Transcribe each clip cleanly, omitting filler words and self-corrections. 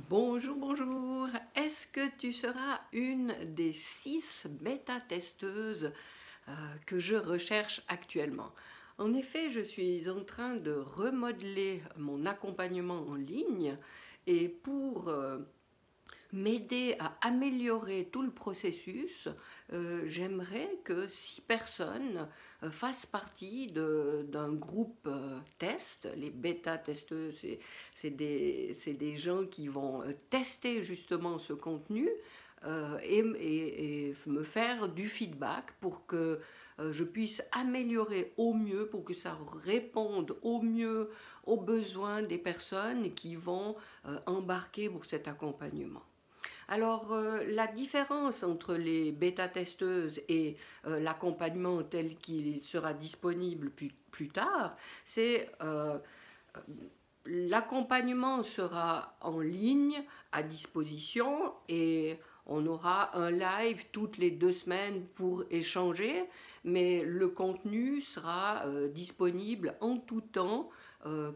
Bonjour, bonjour. Est-ce que tu seras une des 6 bêta-testeuses que je recherche actuellement? En effet, je suis en train de remodeler mon accompagnement en ligne et pour m'aider à améliorer tout le processus, j'aimerais que 6 personnes fassent partie d'un groupe test. Les bêta-testeurs, c'est des gens qui vont tester justement ce contenu et me faire du feedback pour que je puisse améliorer au mieux, pour que ça réponde au mieux aux besoins des personnes qui vont embarquer pour cet accompagnement. Alors, la différence entre les bêta-testeuses et l'accompagnement tel qu'il sera disponible plus tard, c'est l'accompagnement sera en ligne, à disposition, et on aura un live toutes les 2 semaines pour échanger, mais le contenu sera disponible en tout temps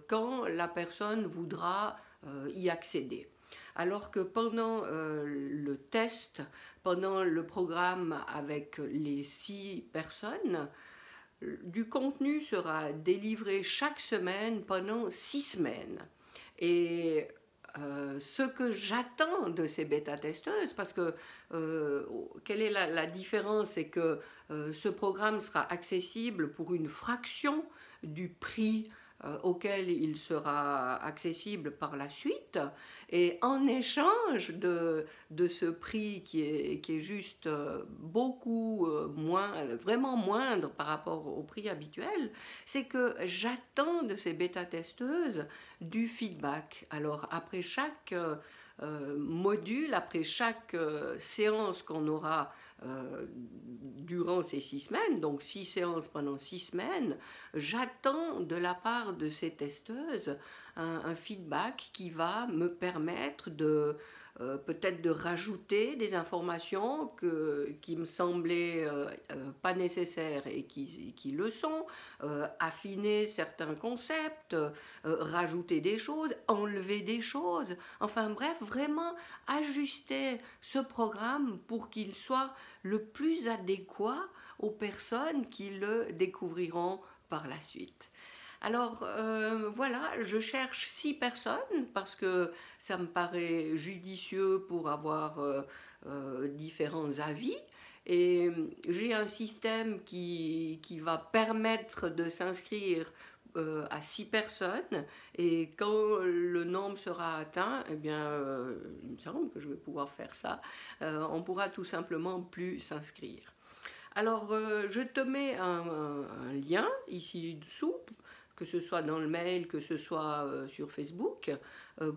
quand la personne voudra y accéder. Alors que pendant le test, pendant le programme avec les 6 personnes, du contenu sera délivré chaque semaine pendant 6 semaines. Et ce que j'attends de ces bêta-testeuses, parce que quelle est la différence, c'est que ce programme sera accessible pour une fraction du prix auquel il sera accessible par la suite, et en échange de ce prix qui est juste beaucoup vraiment moindre par rapport au prix habituel, c'est que j'attends de ces bêta-testeuses du feedback. Alors après chaque module, après chaque séance qu'on aura durant ces 6 semaines, donc 6 séances pendant 6 semaines, j'attends de la part de ces testeuses un feedback qui va me permettre de peut-être de rajouter des informations qui me semblaient pas nécessaires et qui le sont, affiner certains concepts, rajouter des choses, enlever des choses, enfin bref, vraiment ajuster ce programme pour qu'il soit le plus adéquat aux personnes qui le découvriront par la suite. Alors voilà, je cherche 6 personnes parce que ça me paraît judicieux pour avoir différents avis. Et j'ai un système qui va permettre de s'inscrire à 6 personnes, et quand le nombre sera atteint, eh bien, il me semble que je vais pouvoir faire ça, on pourra tout simplement plus s'inscrire. Alors, je te mets un lien ici dessous, que ce soit dans le mail, que ce soit sur Facebook,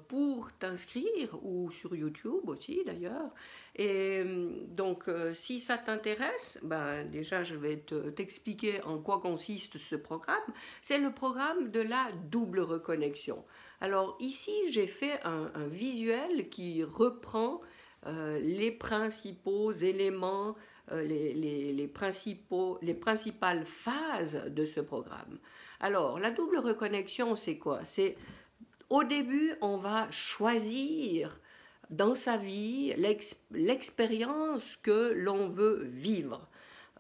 pour t'inscrire, ou sur YouTube aussi d'ailleurs. Et donc, si ça t'intéresse, ben, déjà je vais t'expliquer en quoi consiste ce programme. C'est le programme de la double reconnexion. Alors ici, j'ai fait un visuel qui reprend les principaux éléments, les principales phases de ce programme. Alors, la double reconnexion, c'est quoi? C'est au début, on va choisir dans sa vie l'expérience que l'on veut vivre.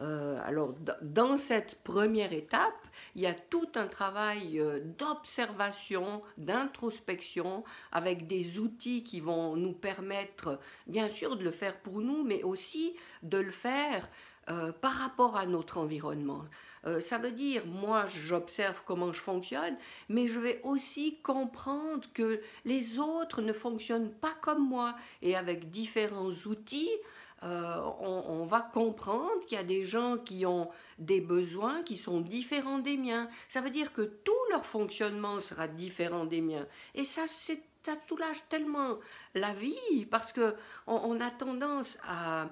Alors, dans cette première étape, il y a tout un travail d'observation, d'introspection, avec des outils qui vont nous permettre, bien sûr, de le faire pour nous, mais aussi de le faire par rapport à notre environnement. Ça veut dire, moi, j'observe comment je fonctionne, mais je vais aussi comprendre que les autres ne fonctionnent pas comme moi. Et avec différents outils, on va comprendre qu'il y a des gens qui ont des besoins qui sont différents des miens. Ça veut dire que tout leur fonctionnement sera différent des miens. Et ça soulage tellement la vie, parce que on a tendance à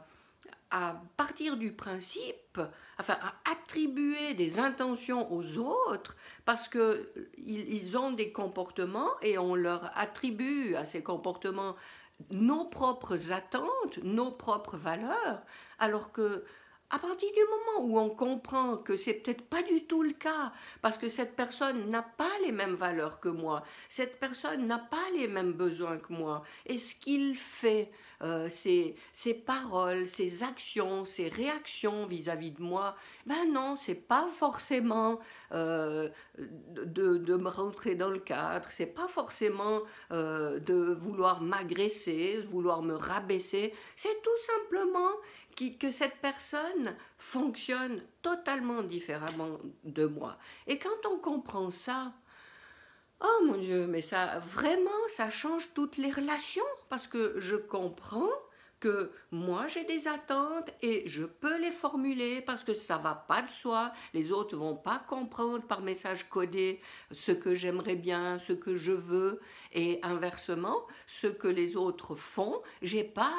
partir du principe, enfin à attribuer des intentions aux autres parce qu'ils ont des comportements, et on leur attribue à ces comportements nos propres attentes, nos propres valeurs, alors que à partir du moment où on comprend que c'est peut-être pas du tout le cas, parce que cette personne n'a pas les mêmes valeurs que moi, cette personne n'a pas les mêmes besoins que moi, et ce qu'il fait, ses paroles, ses actions, ses réactions vis-à-vis de moi, ben non, c'est pas forcément de me rentrer dans le cadre, c'est pas forcément de vouloir m'agresser, de vouloir me rabaisser, c'est tout simplement que cette personne fonctionne totalement différemment de moi. Et quand on comprend ça, oh mon Dieu, mais ça, vraiment, ça change toutes les relations parce que je comprends que moi j'ai des attentes et je peux les formuler parce que ça va pas de soi, les autres vont pas comprendre par message codé ce que j'aimerais bien, ce que je veux, et inversement, ce que les autres font, j'ai pas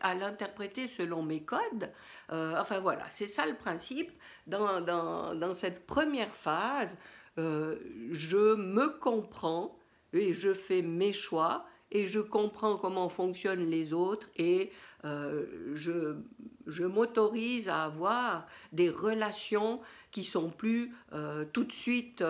à l'interpréter selon mes codes. Enfin voilà, c'est ça le principe. Dans cette première phase, je me comprends et je fais mes choix et je comprends comment fonctionnent les autres et je m'autorise à avoir des relations qui sont plus tout de suite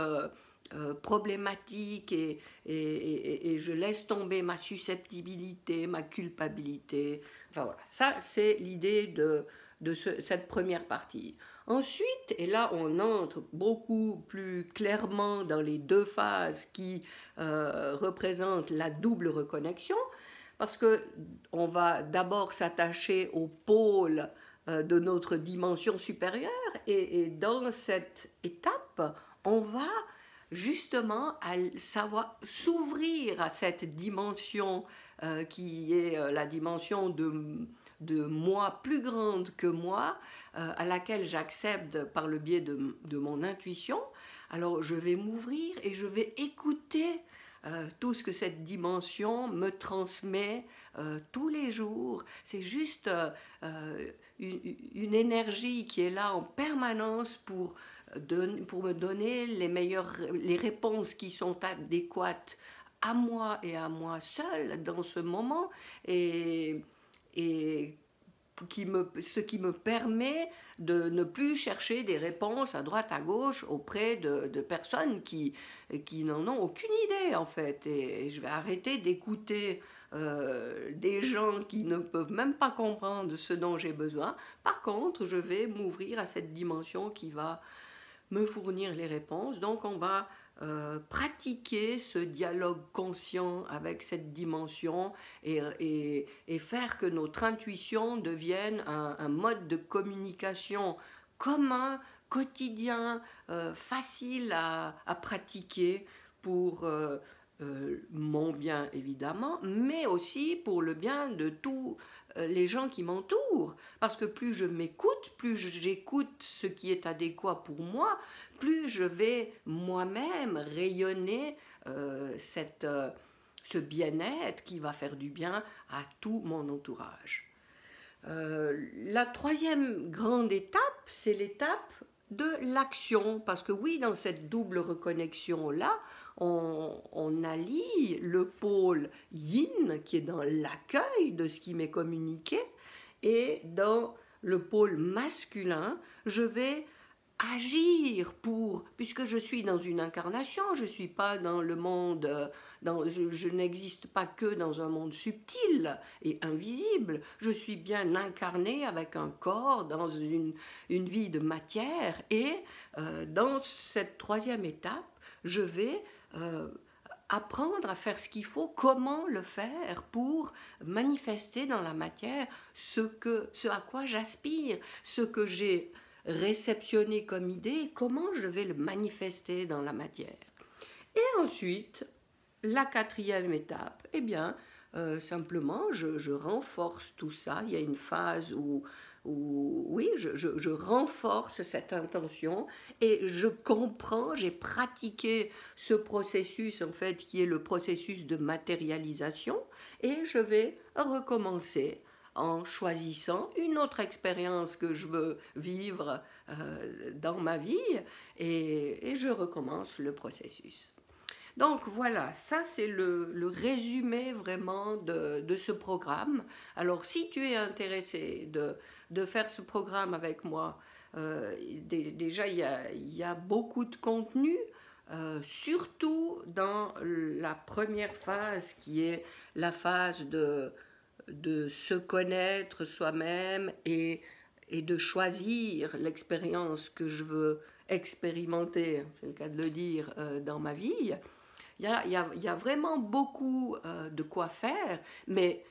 problématiques et je laisse tomber ma susceptibilité, ma culpabilité. Enfin voilà, ça c'est l'idée de cette première partie. Ensuite, et là on entre beaucoup plus clairement dans les deux phases qui représentent la double reconnexion, parce que on va d'abord s'attacher au pôle de notre dimension supérieure, et dans cette étape, on va justement savoir s'ouvrir à cette dimension qui est la dimension de moi plus grande que moi, à laquelle j'accepte par le biais de mon intuition. Alors je vais m'ouvrir et je vais écouter tout ce que cette dimension me transmet tous les jours. C'est juste une énergie qui est là en permanence pour me donner les réponses qui sont adéquates à moi et à moi seule dans ce moment, et ce qui me permet de ne plus chercher des réponses à droite à gauche auprès de personnes qui n'en ont aucune idée en fait. Et je vais arrêter d'écouter des gens qui ne peuvent même pas comprendre ce dont j'ai besoin. Par contre, je vais m'ouvrir à cette dimension qui va me fournir les réponses. Donc on va pratiquer ce dialogue conscient avec cette dimension et faire que notre intuition devienne un mode de communication commun, quotidien, facile à pratiquer pour mon bien évidemment, mais aussi pour le bien de tous les gens qui m'entourent. Parce que plus je m'écoute, plus j'écoute ce qui est adéquat pour moi, plus je vais moi-même rayonner ce bien-être qui va faire du bien à tout mon entourage. La troisième grande étape, c'est l'étape de l'action, parce que oui, dans cette double reconnexion-là, on allie le pôle yin, qui est dans l'accueil de ce qui m'est communiqué, et dans le pôle masculin, je vais agir puisque je suis dans une incarnation, je ne suis pas dans le monde, je n'existe pas que dans un monde subtil et invisible, je suis bien incarné avec un corps dans une vie de matière, et dans cette troisième étape, je vais apprendre à faire ce qu'il faut, comment le faire pour manifester dans la matière ce à quoi j'aspire, ce que j'ai réceptionné comme idée, comment je vais le manifester dans la matière. Et ensuite, la quatrième étape, eh bien, simplement, je renforce tout ça. Il y a une phase où oui, je renforce cette intention et je comprends, j'ai pratiqué ce processus, en fait, qui est le processus de matérialisation, et je vais recommencer en choisissant une autre expérience que je veux vivre dans ma vie, et je recommence le processus. Donc voilà, ça c'est le résumé vraiment de ce programme. Alors si tu es intéressé de faire ce programme avec moi, déjà il y a beaucoup de contenu, surtout dans la première phase qui est la phase de se connaître soi-même et de choisir l'expérience que je veux expérimenter, c'est le cas de le dire, dans ma vie. Il y a vraiment beaucoup de quoi faire, mais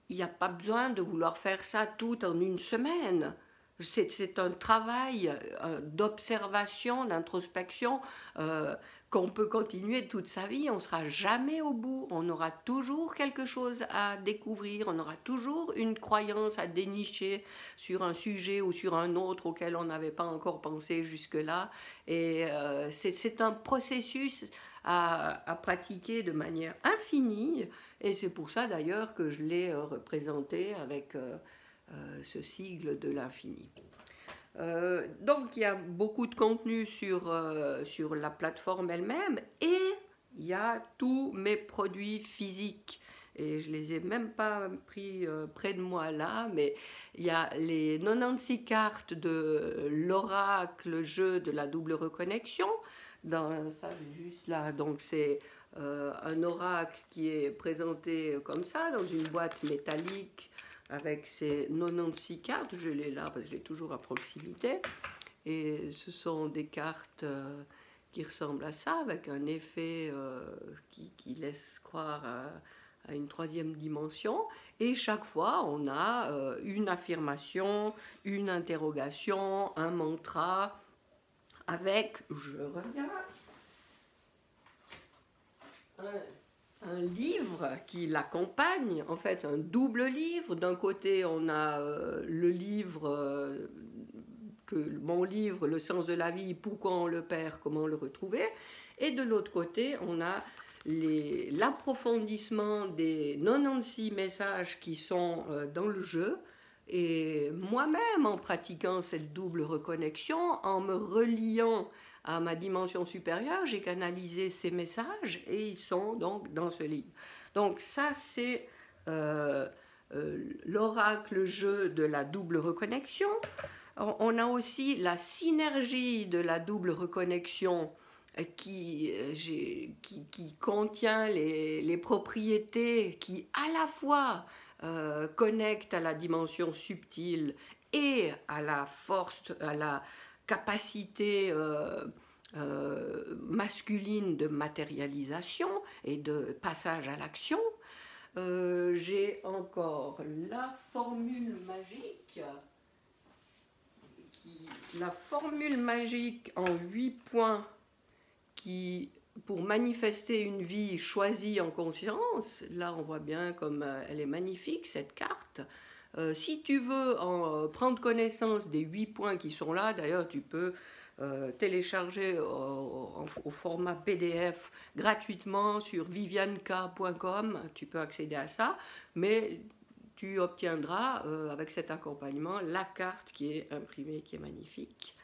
il n'y a pas besoin de vouloir faire ça tout en une semaine. C'est un travail d'observation, d'introspection qu'on peut continuer toute sa vie. On ne sera jamais au bout. On aura toujours quelque chose à découvrir. On aura toujours une croyance à dénicher sur un sujet ou sur un autre auquel on n'avait pas encore pensé jusque-là. Et c'est un processus à pratiquer de manière infinie. Et c'est pour ça d'ailleurs que je l'ai représenté avec ce sigle de l'infini. Donc il y a beaucoup de contenu sur la plateforme elle-même et il y a tous mes produits physiques. Et je ne les ai même pas pris près de moi là, mais il y a les 96 cartes de l'oracle jeu de la double reconnexion. Dans ça, j'ai juste là, donc c'est un oracle qui est présenté comme ça, dans une boîte métallique avec ses 96 cartes. Je l'ai là parce que je l'ai toujours à proximité. Et ce sont des cartes qui ressemblent à ça, avec un effet qui laisse croire à une troisième dimension. Et chaque fois, on a une affirmation, une interrogation, un mantra, avec, je reviens, un livre qui l'accompagne, en fait un double livre. D'un côté on a le livre, mon livre, Le sens de la vie, pourquoi on le perd, comment le retrouver, et de l'autre côté on a l'approfondissement des 96 messages qui sont dans le jeu. Et moi-même, en pratiquant cette double reconnexion, en me reliant à ma dimension supérieure, j'ai canalisé ces messages et ils sont donc dans ce livre. Donc ça, c'est l'oracle jeu de la double reconnexion. On a aussi la synergie de la double reconnexion qui contient les propriétés qui à la fois connectent à la dimension subtile et à la force, à la capacité masculine de matérialisation et de passage à l'action. J'ai encore la formule magique, la formule magique en 8 points qui, pour manifester une vie choisie en conscience, là on voit bien comme elle est magnifique cette carte. Si tu veux prendre connaissance des 8 points qui sont là, d'ailleurs tu peux télécharger au format PDF gratuitement sur vivianka.com, tu peux accéder à ça, mais tu obtiendras avec cet accompagnement la carte qui est imprimée, qui est magnifique.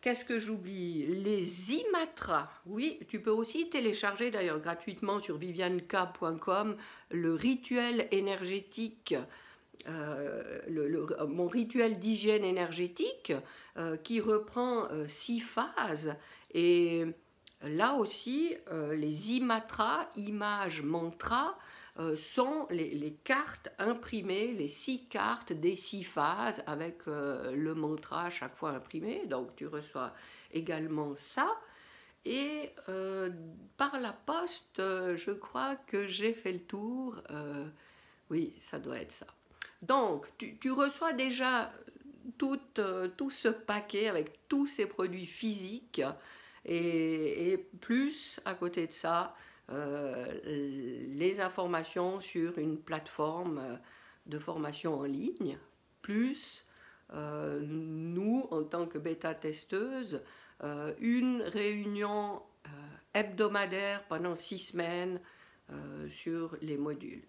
Qu'est-ce que j'oublie? Les imatras. Oui, tu peux aussi télécharger d'ailleurs gratuitement sur vivianka.com le rituel énergétique, mon rituel d'hygiène énergétique qui reprend 6 phases. Et là aussi, les imatras, images, mantras, sont les cartes imprimées, les 6 cartes des 6 phases avec le mantra à chaque fois imprimé. Donc tu reçois également ça. Et par la poste, je crois que j'ai fait le tour. Oui, ça doit être ça. Donc tu reçois déjà tout ce paquet avec tous ces produits physiques et plus à côté de ça, les informations sur une plateforme de formation en ligne, plus nous, en tant que bêta-testeuse, une réunion hebdomadaire pendant 6 semaines sur les modules.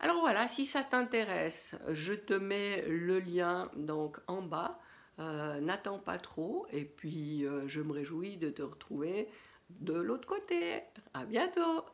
Alors voilà, si ça t'intéresse, je te mets le lien donc en bas. N'attends pas trop et puis je me réjouis de te retrouver de l'autre côté. À bientôt!